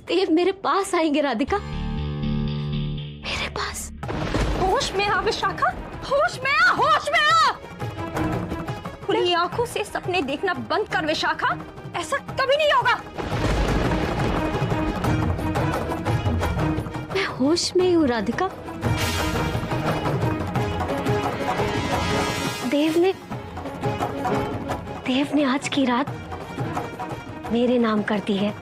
देव मेरे पास आएंगे राधिका, मेरे पास। होश में आ विशाखा, होश में आ, होश में आ। खुली आंखों से सपने देखना बंद कर विशाखा, ऐसा कभी नहीं होगा। मैं होश में ही हूँ राधिका। देव ने आज की रात मेरे नाम कर दी है।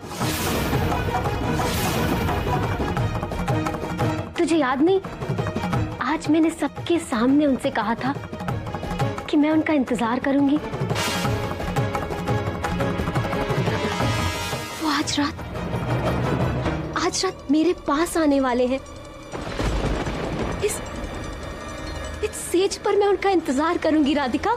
तुझे याद नहीं, आज मैंने सबके सामने उनसे कहा था कि मैं उनका इंतजार करूंगी। वो आज रात मेरे पास आने वाले हैं। इस सेज पर मैं उनका इंतजार करूंगी राधिका।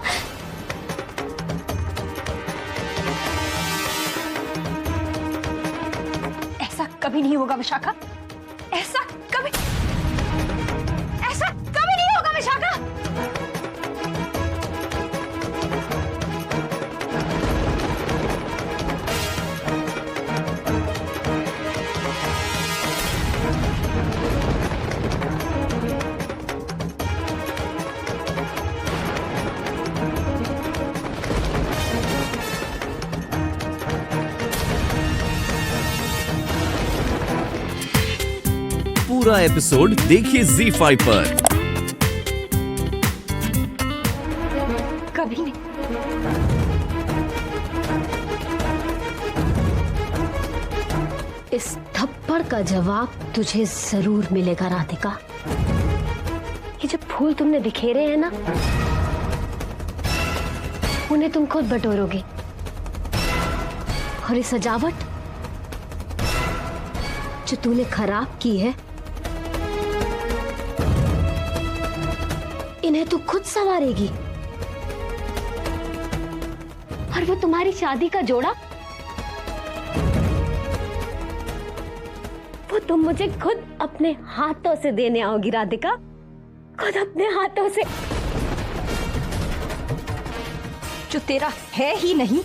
ऐसा कभी नहीं होगा विशाखा, ऐसा कभी नहीं होगा विशाखा। पूरा एपिसोड देखिए ZEE5 पर। कभी नहीं। इस थप्पड़ का जवाब तुझे जरूर मिलेगा राधिका। ये जो फूल तुमने बिखेरे हैं ना, उन्हें तुम खुद बटोरोगे। और ये सजावट जो तूने खराब की है, इन्हें तू खुद संवारेगी। और वो तुम्हारी शादी का जोड़ा, वो तुम मुझे खुद अपने हाथों से देने आओगी राधिका, खुद अपने हाथों से। जो तेरा है ही नहीं,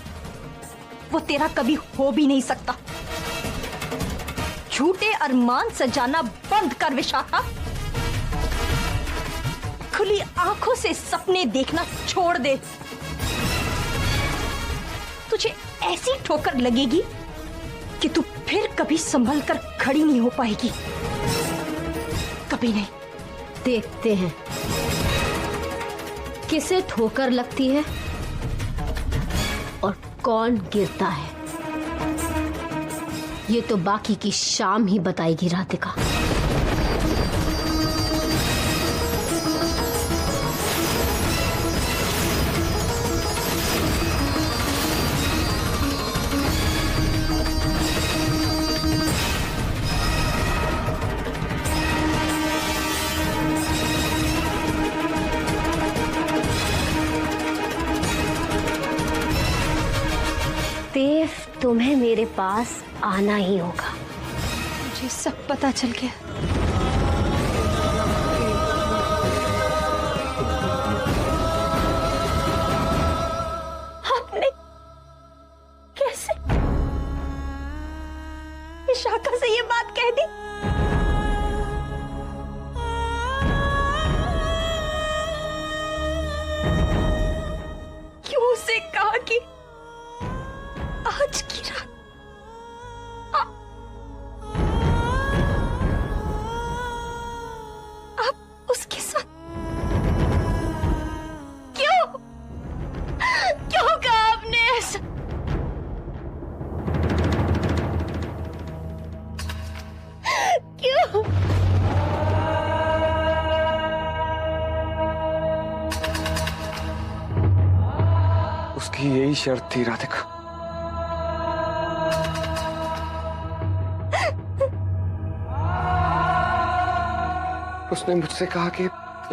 वो तेरा कभी हो भी नहीं सकता। झूठे अरमान सजाना बंद कर विशाखा। खुली आंखों से सपने देखना छोड़ दे। तुझे ऐसी ठोकर लगेगी कि तू फिर कभी संभल कर खड़ी नहीं हो पाएगी, कभी नहीं। देखते हैं किसे ठोकर लगती है और कौन गिरता है। ये तो बाकी की शाम ही बताएगी राधिका। देव, तुम्हें मेरे पास आना ही होगा। मुझे सब पता चल गया। आपने कैसे विशाखा से ये बात कह दी? क्यों उसे कहा कि आज की रात आप उसके साथ क्यों कहा आपने ऐसा? क्यों? उसकी यही शर्त थी राधिका। उसने मुझसे कहा कि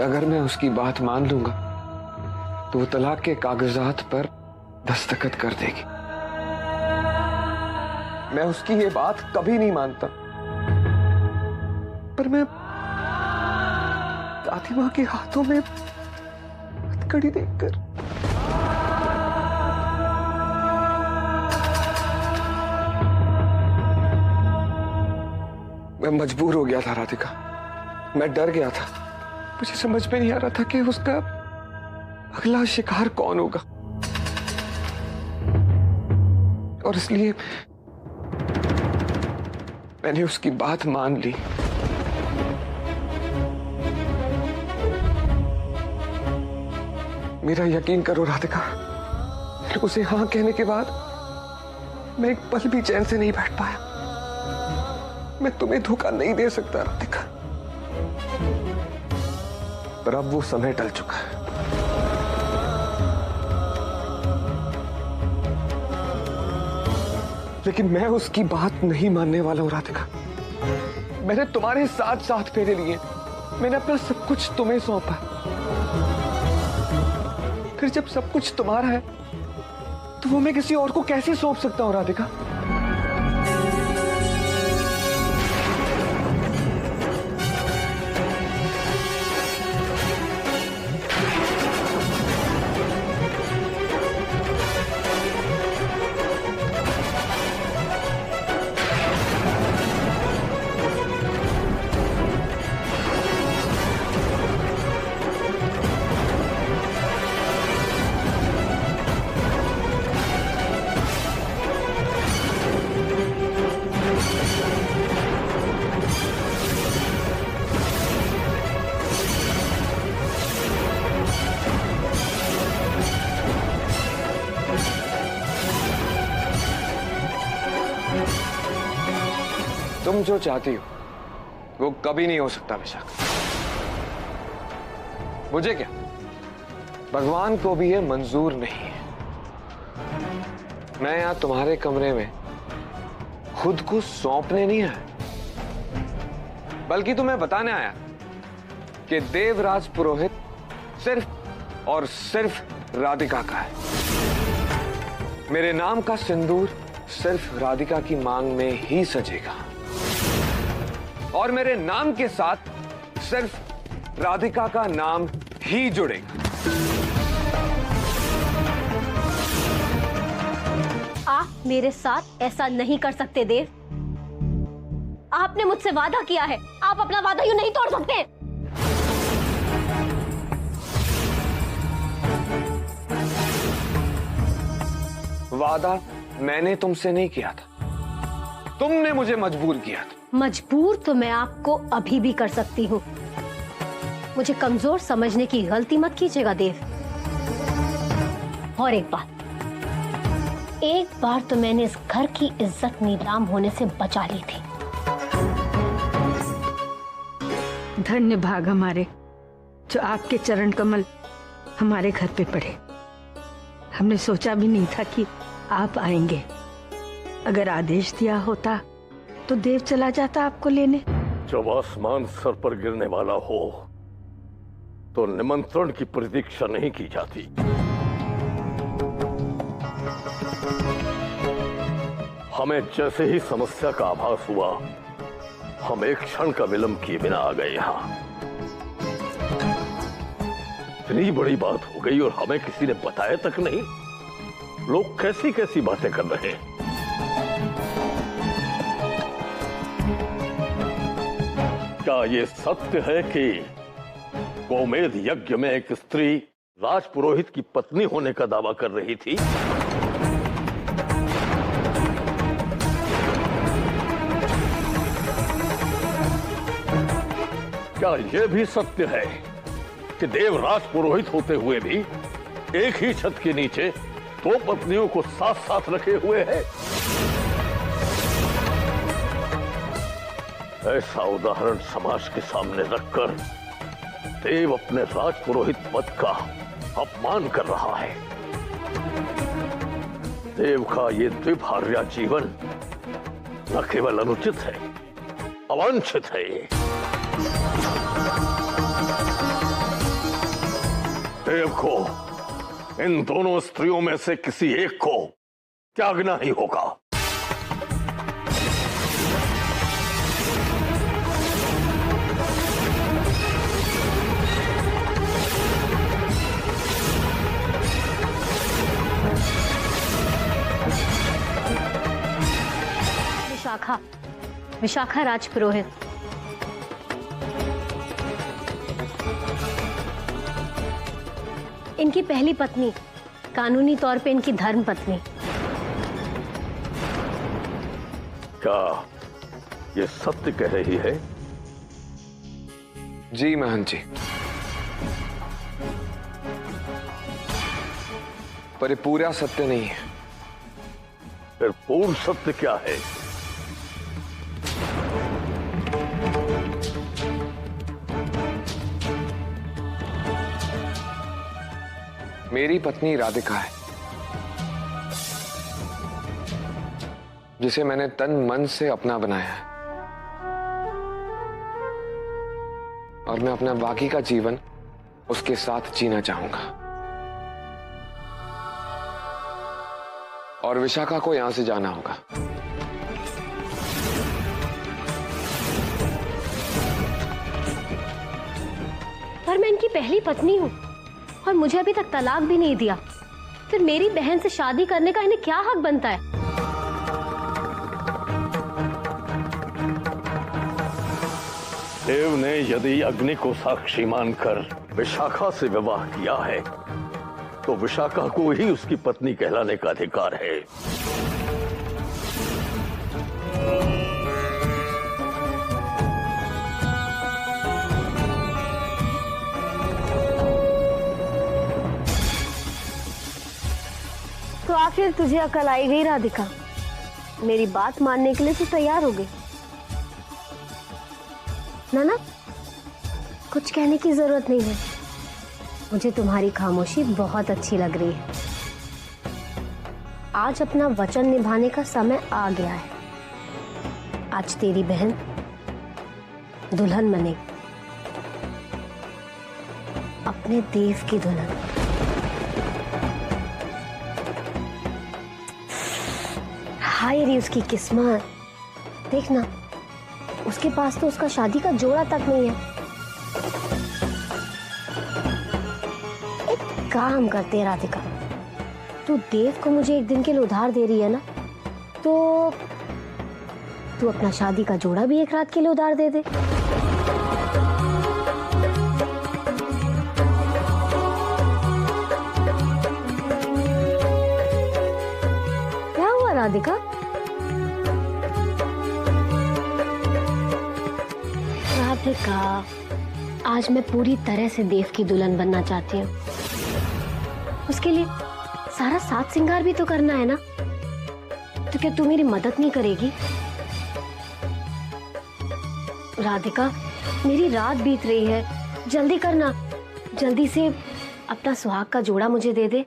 अगर मैं उसकी बात मान लूंगा तो वो तलाक के कागजात पर दस्तखत कर देगी। मैं उसकी ये बात कभी नहीं मानता, पर मैं दादी माँ के हाथों में हथकड़ी देखकर मैं मजबूर हो गया था राधिका, मैं डर गया था। मुझे समझ में नहीं आ रहा था कि उसका अगला शिकार कौन होगा, और इसलिए मैंने उसकी बात मान ली। मेरा यकीन करो राधिका, उसे हाँ कहने के बाद मैं एक पल भी चैन से नहीं बैठ पाया। मैं तुम्हें धोखा नहीं दे सकता राधिका, पर अब वो समय टल चुका है। लेकिन मैं उसकी बात नहीं मानने वाला हूं राधिका। मैंने तुम्हारे साथ साथ फेरे लिए, मैंने अपना सब कुछ तुम्हें सौंपा। फिर जब सब कुछ तुम्हारा है तो वो मैं किसी और को कैसे सौंप सकता हूं राधिका? तुम जो चाहती हो वो कभी नहीं हो सकता विशाखा। मुझे क्या, भगवान को भी ये मंजूर नहीं है। मैं यहां तुम्हारे कमरे में खुद को सौंपने नहीं आया, बल्कि तुम्हें बताने आया कि देवराज पुरोहित सिर्फ और सिर्फ राधिका का है। मेरे नाम का सिंदूर सिर्फ राधिका की मांग में ही सजेगा, और मेरे नाम के साथ सिर्फ राधिका का नाम ही जुड़ेगा। आप मेरे साथ ऐसा नहीं कर सकते देव। आपने मुझसे वादा किया है, आप अपना वादा यूं नहीं तोड़ सकते। वादा मैंने तुमसे नहीं किया था, तुमने मुझे मजबूर किया था। मजबूर तो मैं आपको अभी भी कर सकती हूँ। मुझे कमजोर समझने की गलती मत कीजिएगा देव। और एक बार तो मैंने इस घर की इज्जत नीलाम होने से बचा ली थी। धन्य भाग हमारे जो आपके चरण कमल हमारे घर पे पड़े। हमने सोचा भी नहीं था कि आप आएंगे। अगर आदेश दिया होता तो देव चला जाता आपको लेने। जब आसमान सर पर गिरने वाला हो तो निमंत्रण की प्रतीक्षा नहीं की जाती। हमें जैसे ही समस्या का आभास हुआ, हम एक क्षण का विलंब किए बिना आ गए यहां। इतनी बड़ी बात हो गई और हमें किसी ने बताया तक नहीं। लोग कैसी कैसी बातें कर रहे हैं। क्या ये सत्य है कि गोमेध यज्ञ में एक स्त्री राजपुरोहित की पत्नी होने का दावा कर रही थी? क्या यह भी सत्य है कि देव राजपुरोहित होते हुए भी एक ही छत के नीचे दो पत्नियों को साथ साथ रखे हुए है? ऐसा उदाहरण समाज के सामने रखकर देव अपने राजपुरोहित पद का अपमान कर रहा है। देव का ये द्विभार्या जीवन न केवल अनुचित है, अवांछित है। देव को इन दोनों स्त्रियों में से किसी एक को त्यागना ही होगा। विशाखा, विशाखा राजपुरोहित। इनकी पहली पत्नी, कानूनी तौर पे इनकी धर्म पत्नी। क्या ये सत्य कह रही है? जी महंत जी, पर ये पूरा सत्य नहीं है। फिर पूर्ण सत्य क्या है? मेरी पत्नी राधिका है, जिसे मैंने तन मन से अपना बनाया है, और मैं अपना बाकी का जीवन उसके साथ जीना चाहूंगा। और विशाखा को यहां से जाना होगा। पर मैं इनकी पहली पत्नी हूं और मुझे अभी तक तलाक भी नहीं दिया। फिर मेरी बहन से शादी करने का इन्हें क्या हक बनता है? देव ने यदि अग्नि को साक्षी मानकर विशाखा से विवाह किया है, तो विशाखा को ही उसकी पत्नी कहलाने का अधिकार है। तो आखिर तुझे अकल आई गई राधिका? मेरी बात मानने के लिए तू तैयार हो गई ना? कुछ कहने की जरूरत नहीं है। मुझे तुम्हारी खामोशी बहुत अच्छी लग रही है। आज अपना वचन निभाने का समय आ गया है। आज तेरी बहन दुल्हन बनेगी, अपने देव की दुल्हन। हाय रे उसकी किस्मत। देखना, उसके पास तो उसका शादी का जोड़ा तक नहीं है। एक काम करते हैं राधिका, तू देव को मुझे एक दिन के लिए उधार दे रही है ना, तो तू अपना शादी का जोड़ा भी एक रात के लिए उधार दे दे। क्या हुआ राधिका? राधिका, आज मैं पूरी तरह से देव की दुल्हन बनना चाहती हूँ। उसके लिए सारा साथ श्रृंगार भी तो करना है ना, तो क्या तू मेरी मदद नहीं करेगी? राधिका, मेरी रात बीत रही है, जल्दी करना, जल्दी से अपना सुहाग का जोड़ा मुझे दे दे।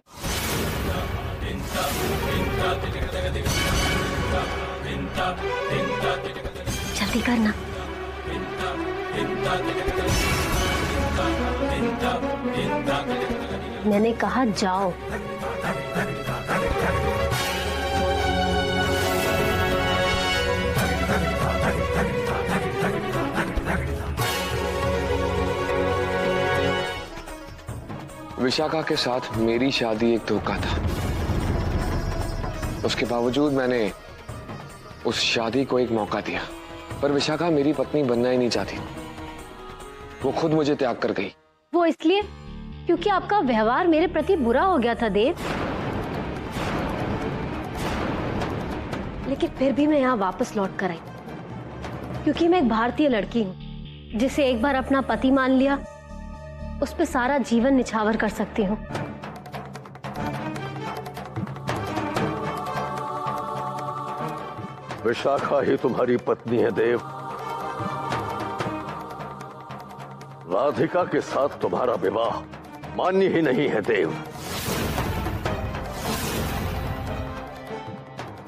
जल्दी करना। मैंने कहा जाओ। विशाखा के साथ मेरी शादी एक धोखा था। उसके बावजूद मैंने उस शादी को एक मौका दिया, पर विशाखा मेरी पत्नी बनना ही नहीं चाहती। वो खुद मुझे त्याग कर गई। वो इसलिए क्योंकि आपका व्यवहार मेरे प्रति बुरा हो गया था देव। लेकिन फिर भी मैं यहाँ वापस लौट कर आई, क्योंकि मैं एक भारतीय लड़की हूँ जिसे एक बार अपना पति मान लिया, उस पे सारा जीवन निछावर कर सकती हूँ। विशाखा ही तुम्हारी पत्नी है देव। राधिका के साथ तुम्हारा विवाह मान्य ही नहीं है देव।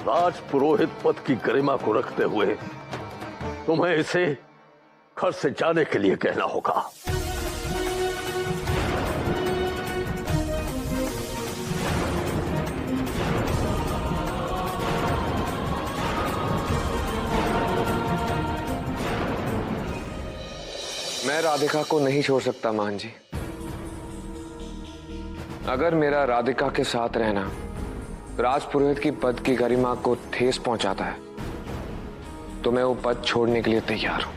राजपुरोहित पद की गरिमा को रखते हुए तुम्हें इसे घर से जाने के लिए कहना होगा। मैं राधिका को नहीं छोड़ सकता मान जी। अगर मेरा राधिका के साथ रहना राजपुरोहित की पद की गरिमा को ठेस पहुंचाता है, तो मैं वो पद छोड़ने के लिए तैयार हूं।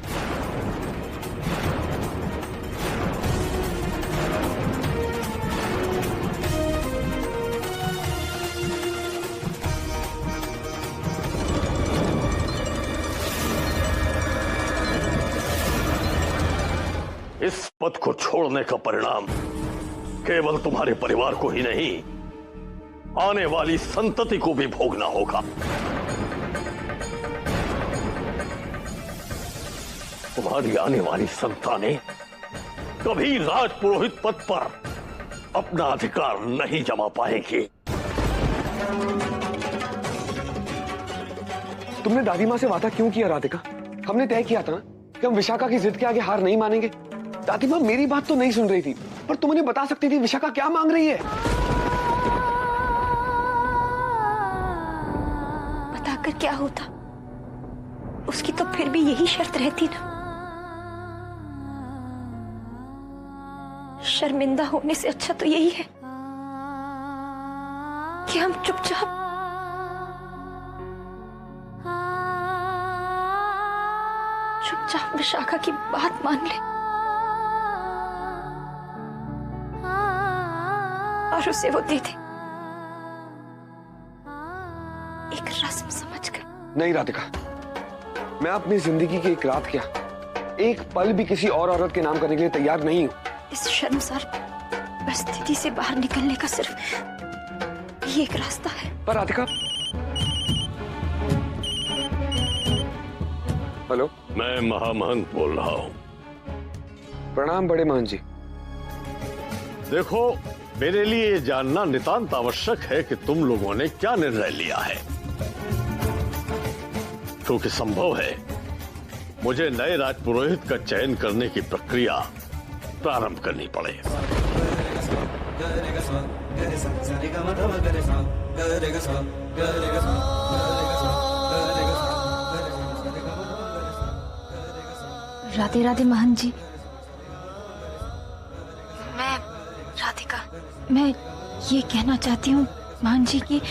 इस पद को छोड़ने का परिणाम केवल तुम्हारे परिवार को ही नहीं, आने वाली संतति को भी भोगना होगा। तुम्हारी आने वाली संतानें कभी राजपुरोहित पद पर अपना अधिकार नहीं जमा पाएंगी। तुमने दादी माँ से वादा क्यों किया राधिका? हमने तय किया था ना कि हम विशाखा की जिद के आगे हार नहीं मानेंगे। दादी माँ मेरी बात तो नहीं सुन रही थी, पर तुम उन्हें बता सकती थी विशाखा क्या मांग रही है। बताकर क्या होता, उसकी तो फिर भी यही शर्त रहती ना। शर्मिंदा होने से अच्छा तो यही है कि हम चुपचाप विशाखा की बात मान लें और उसे वो दे दे, एक रस्म समझकर। नहीं राधिका, मैं अपनी जिंदगी की एक रात क्या, एक पल भी किसी और औरत के नाम करने के लिए तैयार नहीं हूं। इस शर्मसार परिस्थिति से बाहर निकलने का सिर्फ ये एक रास्ता है। पर राधिका। हेलो, मैं महामहंत बोल रहा हूं। प्रणाम बड़े महंत जी। देखो, मेरे लिए ये जानना नितांत आवश्यक है कि तुम लोगों ने क्या निर्णय लिया है, क्योंकि संभव है मुझे नए राजपुरोहित का चयन करने की प्रक्रिया प्रारंभ करनी पड़े। राधे राधे महंत जी। मैं राधिका, मैं ये कहना चाहती हूँ महंत जी कि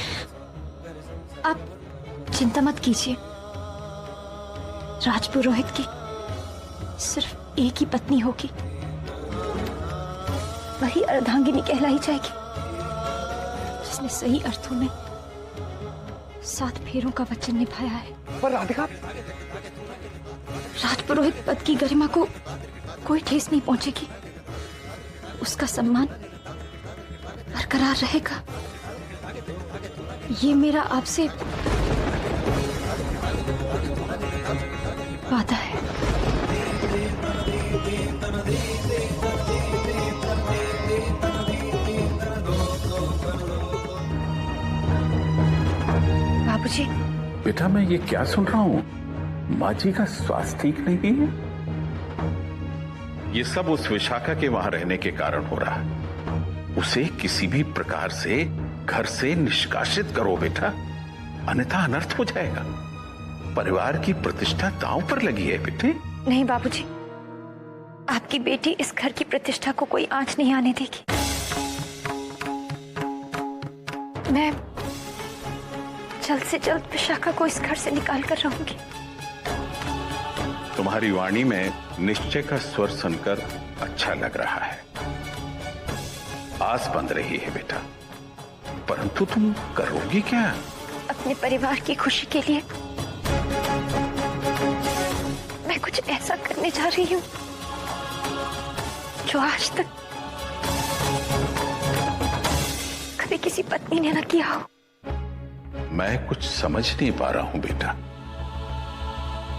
आप चिंता मत कीजिए। राजपुरोहित की सिर्फ एक ही पत्नी होगी, वही अर्धांगिनी कहलाई जाएगी, जिसने सही अर्थों में 7 फेरों का वचन निभाया है। पर राधिका, राजपुरोहित पद की गरिमा को कोई ठेस नहीं पहुंचेगी, उसका सम्मान बरकरार रहेगा। ये मेरा आपसे वादा है। बाबूजी। बेटा, मैं ये क्या सुन रहा हूँ? माँ जी का स्वास्थ्य ठीक नहीं है। ये सब उस विशाखा के वहां रहने के कारण हो रहा है। उसे किसी भी प्रकार से घर से निष्कासित करो बेटा, अन्यथा अनर्थ हो जाएगा। परिवार की प्रतिष्ठा दांव पर लगी है बेटे। नहीं बाबूजी, आपकी बेटी इस घर की प्रतिष्ठा को कोई आंच नहीं आने देगी। मैं जल्द से जल्द विशाखा को इस घर से निकाल कर रहूंगी। तुम्हारी वाणी में निश्चय का स्वर सुनकर अच्छा लग रहा है। आस बंध रही है बेटा, परंतु तुम करोगी क्या? अपने परिवार की खुशी के लिए मैं कुछ ऐसा करने जा रही हूँ जो आज तक कभी किसी पत्नी ने न किया हो। मैं कुछ समझ नहीं पा रहा हूं बेटा।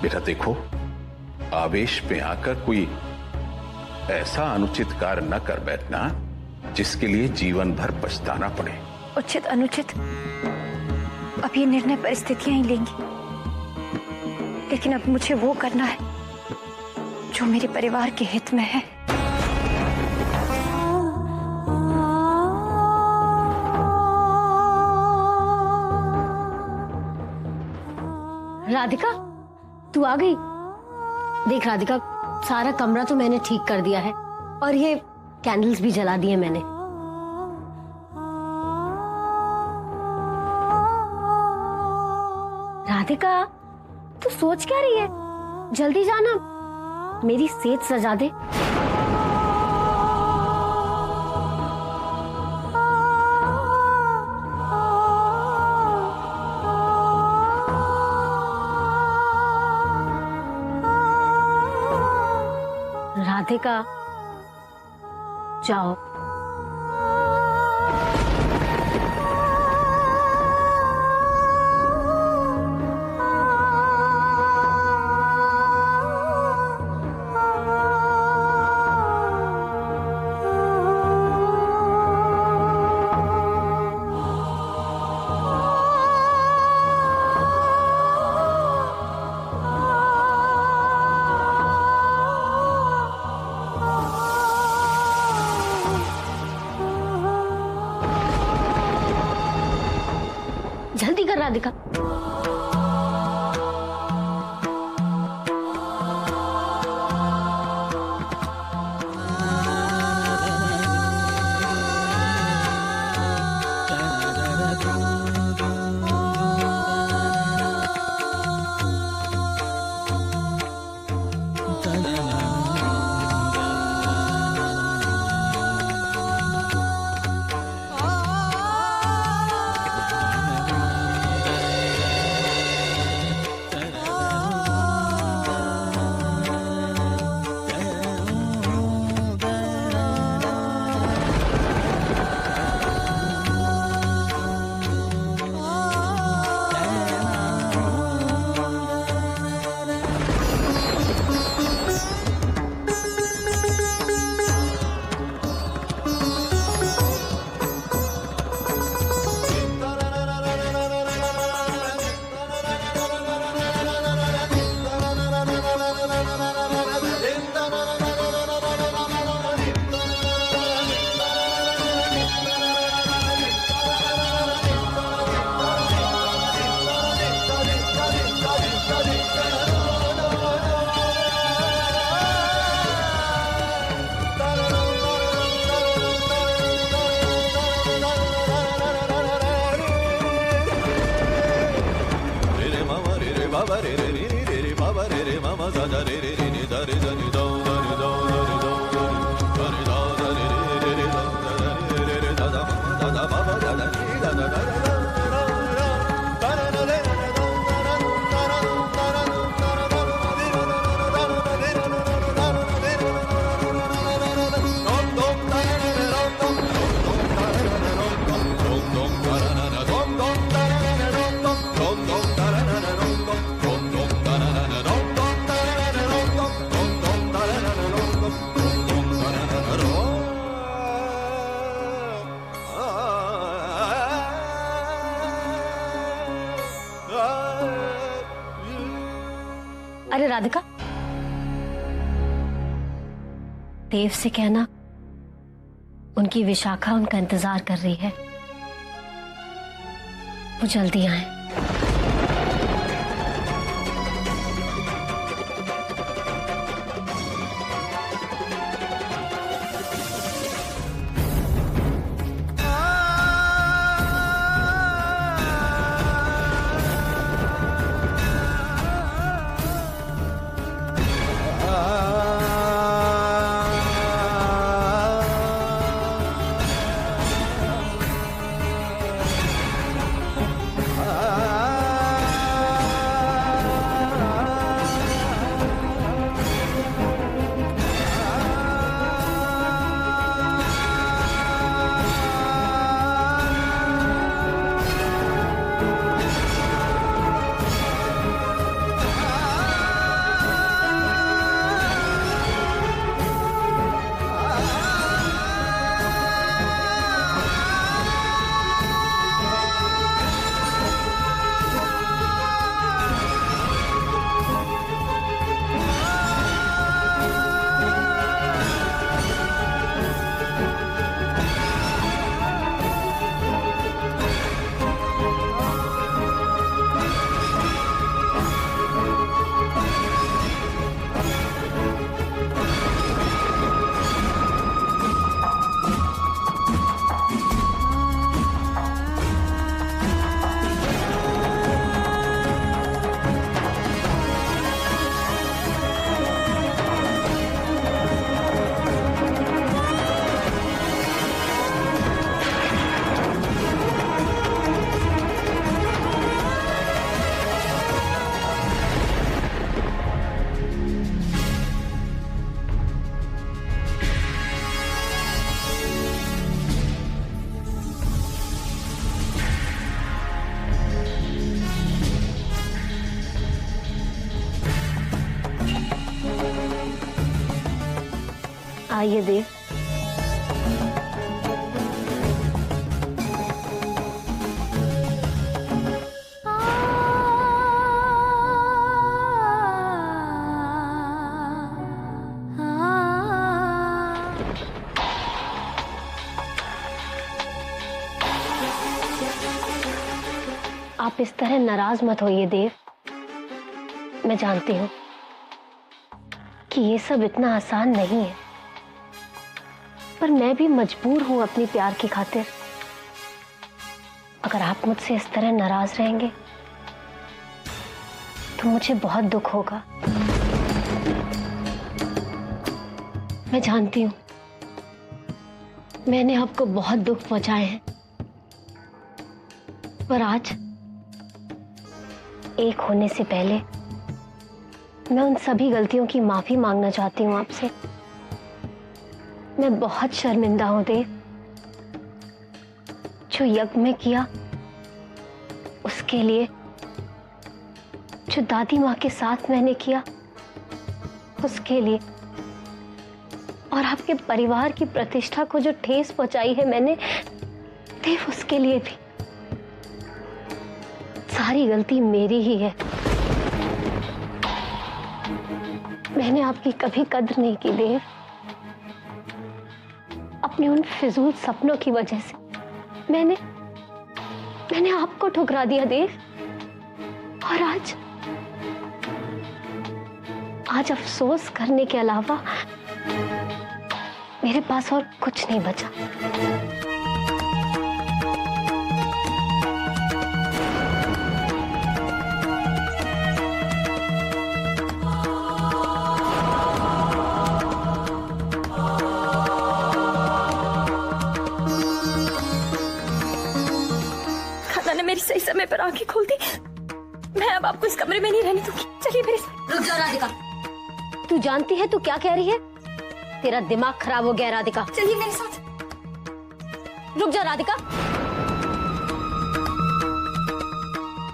बेटा देखो, आवेश में आकर कोई ऐसा अनुचित कार्य न कर बैठना जिसके लिए जीवन भर पछताना पड़े। उचित अनुचित अब ये निर्णय परिस्थितियां ही लेंगी, लेकिन अब मुझे वो करना है जो मेरे परिवार के हित में है। राधिका, तू आ गई? देख राधिका, सारा कमरा तो मैंने ठीक कर दिया है और ये कैंडल्स भी जला दिए मैंने। राधिका, तू सोच क्या रही है? जल्दी जाना, मेरी सेज सजा दे। राधिका, जाओ। जल्दी कर राधिका। अरे राधिका, देव से कहना उनकी विशाखा उनका इंतजार कर रही है, वो जल्दी आए। Ah आइए देव। आप इस तरह नाराज मत होइए देव। मैं जानती हूँ कि ये सब इतना आसान नहीं है, पर मैं भी मजबूर हूं अपनी प्यार की खातिर। अगर आप मुझसे इस तरह नाराज रहेंगे तो मुझे बहुत दुख होगा। मैं जानती हूं मैंने आपको बहुत दुख पहुंचाए हैं, पर आज एक होने से पहले मैं उन सभी गलतियों की माफी मांगना चाहती हूँ आपसे। मैं बहुत शर्मिंदा हूं देव। जो यज्ञ में किया उसके लिए, जो दादी माँ के साथ मैंने किया उसके लिए, और आपके परिवार की प्रतिष्ठा को जो ठेस पहुंचाई है मैंने देव, उसके लिए भी। सारी गलती मेरी ही है। मैंने आपकी कभी कद्र नहीं की देव। अपने उन फिजूल सपनों की वजह से मैंने आपको ठुकरा दिया देव। और आज अफसोस करने के अलावा मेरे पास और कुछ नहीं बचा। मेरी सही समय पर आंखें खोल दी। मैं अब आपको इस कमरे में नहीं रहने दूंगी। चलिए मेरे साथ। रुक जा राधिका, तू जानती है तू क्या कह रही है? तेरा दिमाग खराब हो गया राधिका। चलिए मेरे साथ। रुक जा राधिका।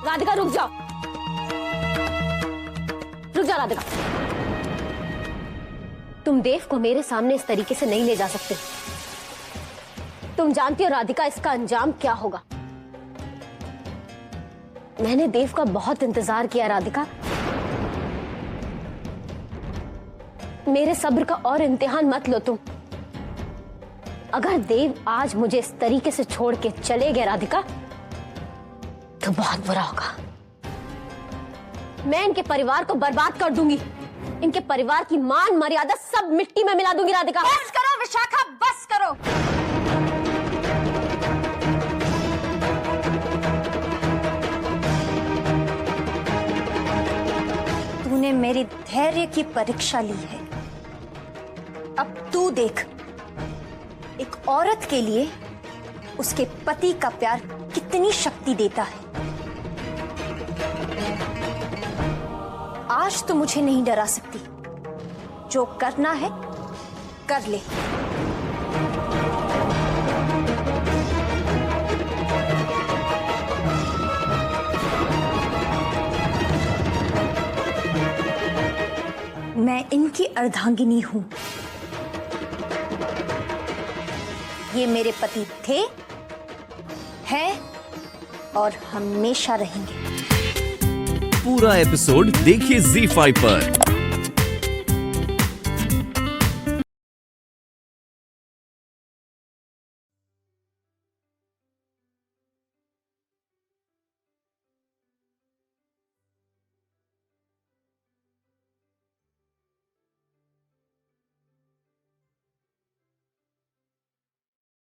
राधिका रुक जाओ। रुक जा राधिका। तुम देव को मेरे सामने इस तरीके से नहीं ले जा सकते। तुम जानती हो राधिका इसका अंजाम क्या होगा। मैंने देव का बहुत इंतजार किया राधिका। मेरे सब्र का और इम्तिहान मत लो तुम। अगर देव आज मुझे इस तरीके से छोड़ के चले गए राधिका तो बहुत बुरा होगा। मैं इनके परिवार को बर्बाद कर दूंगी। इनके परिवार की मान मर्यादा सब मिट्टी में मिला दूंगी राधिका। बस करो विशाखा, बस करो। तूने मेरी धैर्य की परीक्षा ली है। अब तू देख, एक औरत के लिए उसके पति का प्यार कितनी शक्ति देता है। आज तो मुझे नहीं डरा सकती। जो करना है कर ले। मैं इनकी अर्धांगिनी हूं। ये मेरे पति थे, हैं और हमेशा रहेंगे। पूरा एपिसोड देखिए ZEE5 पर।